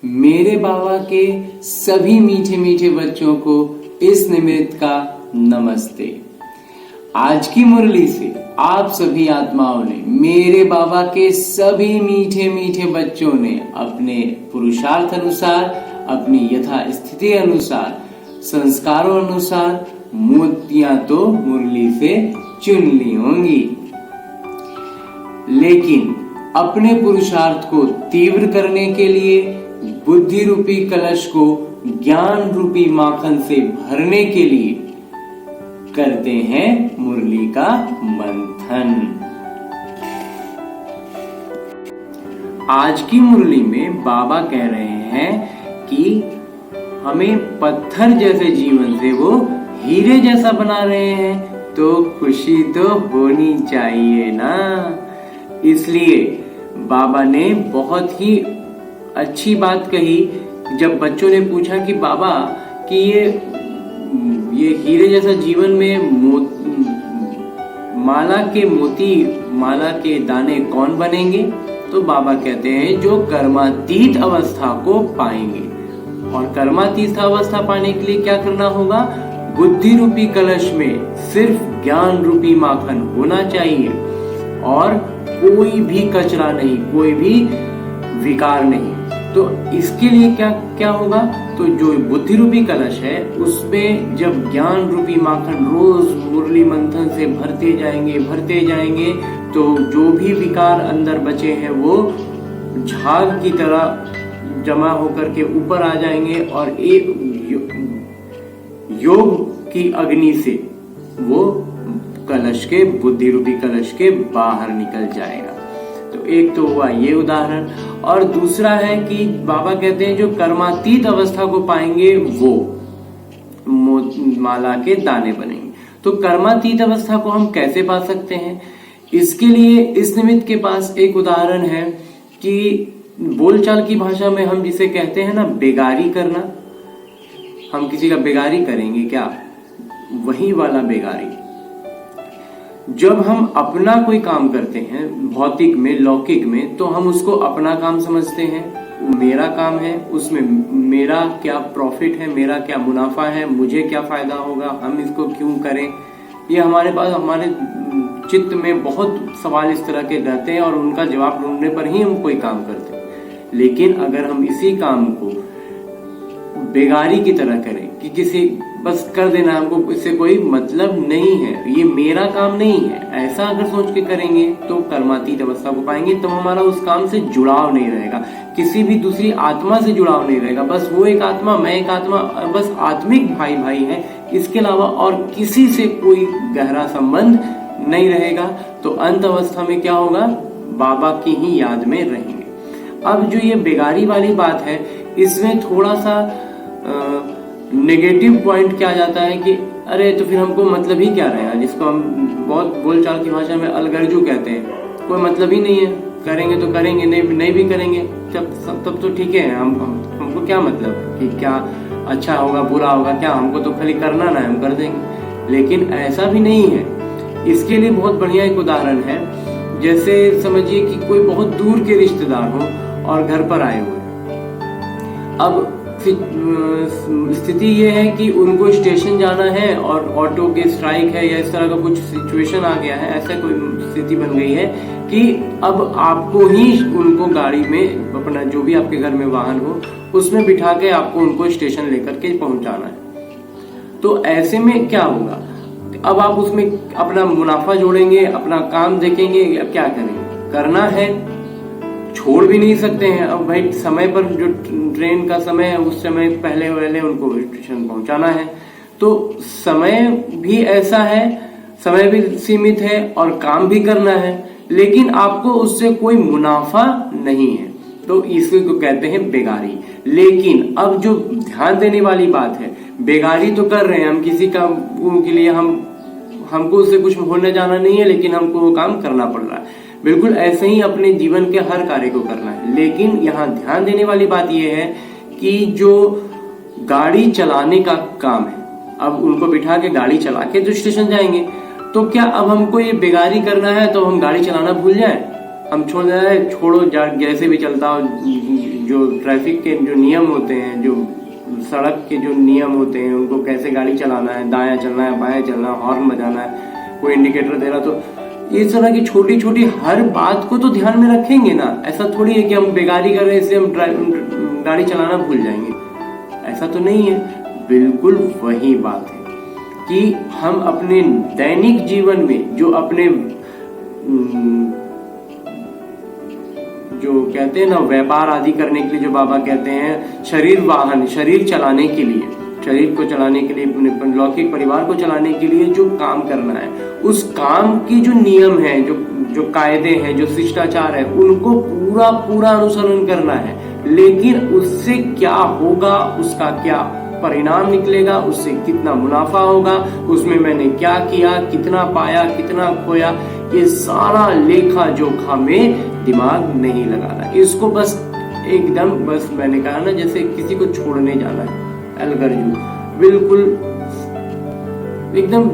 मेरे बाबा के सभी मीठे मीठे बच्चों को इस निमित्त का नमस्ते। आज की मुरली से आप सभी आत्माओं ने, मेरे बाबा के सभी मीठे मीठे बच्चों ने अपने पुरुषार्थ अनुसार, अपनी यथा स्थिति अनुसार, संस्कारों अनुसार मोतियां तो मुरली से चुन ली होंगी, लेकिन अपने पुरुषार्थ को तीव्र करने के लिए बुद्धि रूपी कलश को ज्ञान रूपी माखन से भरने के लिए करते हैं मुरली का मंथन। आज की मुरली में बाबा कह रहे हैं कि हमें पत्थर जैसे जीवन से वो हीरे जैसा बना रहे हैं, तो खुशी तो होनी चाहिए ना। इसलिए बाबा ने बहुत ही अच्छी बात कही जब बच्चों ने पूछा कि बाबा कि ये हीरे जैसा जीवन में माला के दाने कौन बनेंगे, तो बाबा कहते हैं जो कर्मातीत अवस्था को पाएंगे। और कर्मातीत अवस्था पाने के लिए क्या करना होगा? बुद्धि रूपी कलश में सिर्फ ज्ञान रूपी माखन होना चाहिए और कोई भी कचरा नहीं, कोई भी विकार नहीं। तो इसके लिए क्या क्या होगा? तो जो बुद्धि रूपी कलश है उसमें जब ज्ञान रूपी माखन रोज मुरली मंथन से भरते जाएंगे, तो जो भी विकार अंदर बचे हैं वो झाग की तरह जमा होकर के ऊपर आ जाएंगे और एक योग की अग्नि से वो कलश के, बुद्धि रूपी कलश के बाहर निकल जाएगा। तो एक तो हुआ ये उदाहरण, और दूसरा है कि बाबा कहते हैं जो कर्मातीत अवस्था को पाएंगे वो माला के दाने बनेंगे। तो कर्मातीत अवस्था को हम कैसे पा सकते हैं? इसके लिए इस निमित्त के पास एक उदाहरण है कि बोलचाल की भाषा में हम जिसे कहते हैं ना बेगारी करना, हम किसी का बेगारी करेंगे क्या? वही वाला बेगारी। जब हम अपना कोई काम करते हैं भौतिक में, लौकिक में, तो हम उसको अपना काम समझते हैं, मेरा काम है, उसमें मेरा क्या प्रॉफिट है, मेरा क्या मुनाफा है, मुझे क्या फायदा होगा, हम इसको क्यों करें। ये हमारे पास, हमारे चित्त में बहुत सवाल इस तरह के रहते हैं और उनका जवाब ढूंढने पर ही हम कोई काम करते हैं। लेकिन अगर हम इसी काम को बेगारी की तरह करें कि किसी बस कर देना, हमको इससे कोई मतलब नहीं है, ये मेरा काम नहीं है, ऐसा अगर सोच के करेंगे तो कर्मातीत अवस्था को पाएंगे। तो हमारा उस काम से जुड़ाव नहीं रहेगा, किसी भी दूसरी आत्मा से जुड़ाव नहीं रहेगा, बस वो एक आत्मा, मैं एक आत्मा, बस आत्मिक भाई भाई है, इसके अलावा और किसी से कोई गहरा संबंध नहीं रहेगा। तो अंत अवस्था में क्या होगा? बाबा की ही याद में रहेंगे। अब जो ये बेगारी वाली बात है, इसमें थोड़ा सा नेगेटिव पॉइंट क्या जाता है कि अरे तो फिर हमको मतलब ही क्या रहेगा, जिसको हम बहुत बोलचाल की भाषा में अलगर्जू कहते हैं, कोई मतलब ही नहीं है, करेंगे तो करेंगे, नहीं भी करेंगे तब तो ठीक है, हमको क्या मतलब कि क्या अच्छा होगा बुरा होगा, क्या हमको तो खाली करना ना है, हम कर देंगे। लेकिन ऐसा भी नहीं है। इसके लिए बहुत बढ़िया एक उदाहरण है। जैसे समझिए कि कोई बहुत दूर के रिश्तेदार हो और घर पर आए हुए, अब स्थिति ये है कि उनको स्टेशन जाना है और ऑटो के स्ट्राइक है या इस तरह का कुछ सिचुएशन आ गया है, ऐसा कोई स्थिति बन गई है कि अब आपको ही उनको गाड़ी में, अपना जो भी आपके घर में वाहन हो उसमें बिठा के आपको उनको स्टेशन लेकर के पहुंचाना है। तो ऐसे में क्या होगा? अब आप उसमें अपना मुनाफा जोड़ेंगे, अपना काम देखेंगे, या क्या करेंगे? करना है, छोड़ भी नहीं सकते हैं। अब भाई समय पर जो ट्रेन का समय है उस समय पहले उनको स्टेशन पहुंचाना है। तो समय भी ऐसा है, समय भी सीमित है और काम भी करना है, लेकिन आपको उससे कोई मुनाफा नहीं है, तो इसको कहते हैं बेगारी। लेकिन अब जो ध्यान देने वाली बात है, बेगारी तो कर रहे हैं हम किसी काम के लिए, हमको उससे कुछ होने जाना नहीं है, लेकिन हमको वो काम करना पड़ रहा है। बिल्कुल ऐसे ही अपने जीवन के हर कार्य को करना है। लेकिन यहाँ ध्यान देने वाली बात यह है कि जो गाड़ी चलाने का काम है, अब उनको बिठा के गाड़ी चला के जो स्टेशन जाएंगे, तो क्या अब हमको ये बेगारी करना है तो हम गाड़ी चलाना भूल जाए, हम छोड़ जाए, छोड़ो जैसे भी चलता हो, जो ट्रैफिक के जो नियम होते हैं, जो सड़क के जो नियम होते हैं, उनको कैसे गाड़ी चलाना है, दायां चलना है, बायां चलना है, हॉर्न बजाना है, कोई इंडिकेटर दे रहा, तो इस तरह की छोटी छोटी हर बात को तो ध्यान में रखेंगे ना। ऐसा थोड़ी है कि हम बेगारी कर रहे हैं इसलिए हम गाड़ी चलाना भूल जाएंगे, ऐसा तो नहीं है। बिल्कुल वही बात है कि हम अपने दैनिक जीवन में जो अपने जो कहते हैं ना व्यापार आदि करने के लिए, जो बाबा कहते हैं शरीर वाहन, शरीर चलाने के लिए, शरीर को चलाने के लिए, अपने लौकिक परिवार को चलाने के लिए जो काम करना है, उस काम की जो नियम है, जो कायदे हैं, जो शिष्टाचार है, उनको पूरा पूरा अनुसरण करना है। लेकिन उससे क्या होगा, उसका क्या परिणाम निकलेगा, उससे कितना मुनाफा होगा, उसमें मैंने क्या किया, कितना पाया, कितना खोया, ये सारा लेखा जोखा में दिमाग नहीं लगाना। इसको बस एकदम, बस मैंने कहा ना जैसे किसी को छोड़ने जाना है, अलगर्जू, बिल्कुल एकदम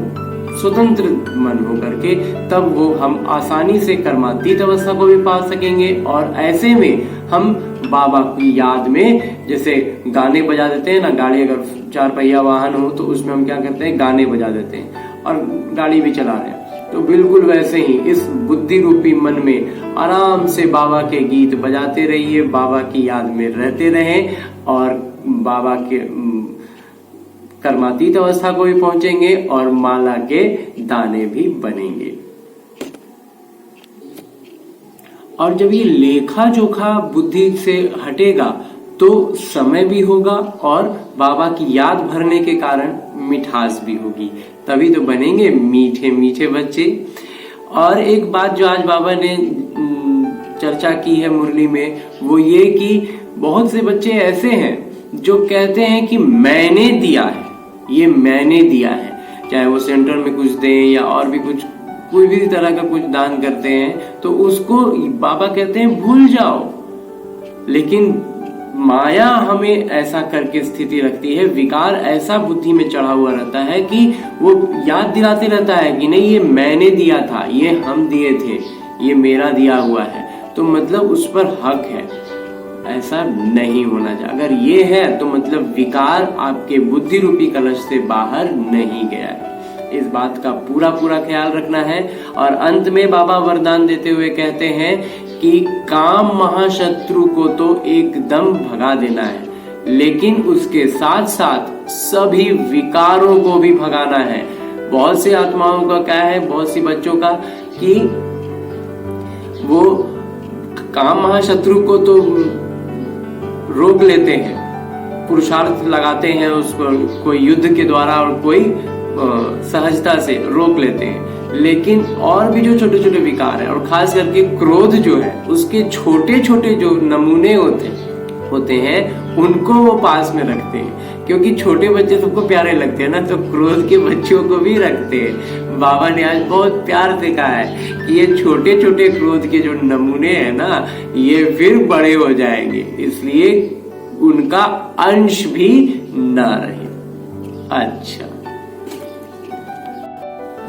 स्वतंत्र मन होकर के, तब वो हम आसानी से कर्मातीत अवस्था को भी पा सकेंगे। और ऐसे में हम बाबा की याद में, जैसे गाने बजा देते हैं ना, गाड़ी अगर 4 पहिया वाहन हो तो उसमें हम क्या करते हैं, गाने बजा देते हैं और गाड़ी भी चला रहे हैं, तो बिल्कुल वैसे ही इस बुद्धि रूपी मन में आराम से बाबा के गीत बजाते रहिए, बाबा की याद में रहते रहें और बाबा के कर्मातीत अवस्था को भी पहुंचेंगे और माला के दाने भी बनेंगे। और जब ये लेखा जोखा बुद्धि से हटेगा तो समय भी होगा और बाबा की याद भरने के कारण मिठास भी होगी, तभी तो बनेंगे मीठे मीठे बच्चे। और एक बात जो आज बाबा ने चर्चा की है मुरली में, वो ये कि बहुत से बच्चे ऐसे हैं जो कहते हैं कि मैंने दिया है, ये मैंने दिया है, चाहे वो सेंटर में कुछ दें या और भी कुछ, कोई भी तरह का कुछ दान करते हैं, तो उसको बाबा कहते हैं भूल जाओ। लेकिन माया हमें ऐसा करके स्थिति रखती है, विकार ऐसा बुद्धि में चढ़ा हुआ रहता है कि वो याद दिलाते रहता है कि नहीं ये मैंने दिया था, ये हम दिए थे, ये मेरा दिया हुआ है, तो मतलब उस पर हक है। ऐसा नहीं होना चाहिए। अगर ये है तो मतलब विकार आपके बुद्धि रूपी कलश से बाहर नहीं गया है। इस बात का पूरा पूरा ख्याल रखना है। और अंत में बाबा वरदान देते हुए कहते हैं कि काम महाशत्रु को तो एकदम भगा देना है, लेकिन उसके साथ साथ सभी विकारों को भी भगाना है। बहुत सी आत्माओं का क्या है, बहुत सी बच्चों का, कि वो काम महाशत्रु को तो रोक लेते हैं, पुरुषार्थ लगाते हैं उसको, कोई युद्ध के द्वारा और कोई सहजता से रोक लेते हैं, लेकिन और भी जो छोटे छोटे विकार हैं और खास करके क्रोध जो है, उसके छोटे छोटे जो नमूने होते हैं उनको वो पास में रखते हैं, क्योंकि छोटे बच्चे सबको प्यारे लगते हैं ना, तो क्रोध के बच्चों को भी रखते हैं। बाबा ने आज बहुत प्यार से कहा है कि ये छोटे छोटे क्रोध के जो नमूने हैं ना, ये फिर बड़े हो जाएंगे, इसलिए उनका अंश भी ना रहे। अच्छा,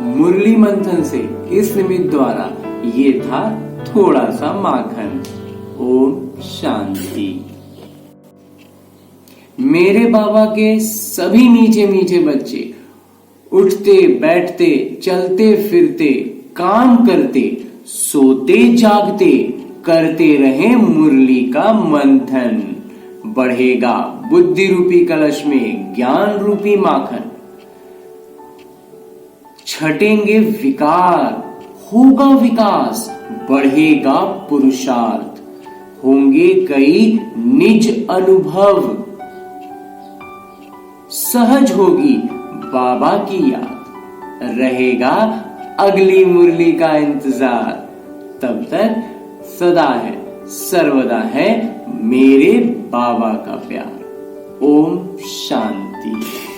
मुरली मंथन से इस निमित्त द्वारा ये था थोड़ा सा माखन। ओम शांति। मेरे बाबा के सभी मीठे मीठे बच्चे उठते बैठते चलते फिरते काम करते सोते जागते करते रहे मुरली का मंथन। बढ़ेगा बुद्धि रूपी कलश में ज्ञान रूपी माखन। छटेंगे विकार, होगा विकास, बढ़ेगा पुरुषार्थ, होंगे कई निज अनुभव, सहज होगी बाबा की याद, रहेगा अगली मुरली का इंतजार। तब तक सदा है सर्वदा है मेरे बाबा का प्यार। ओम शांति।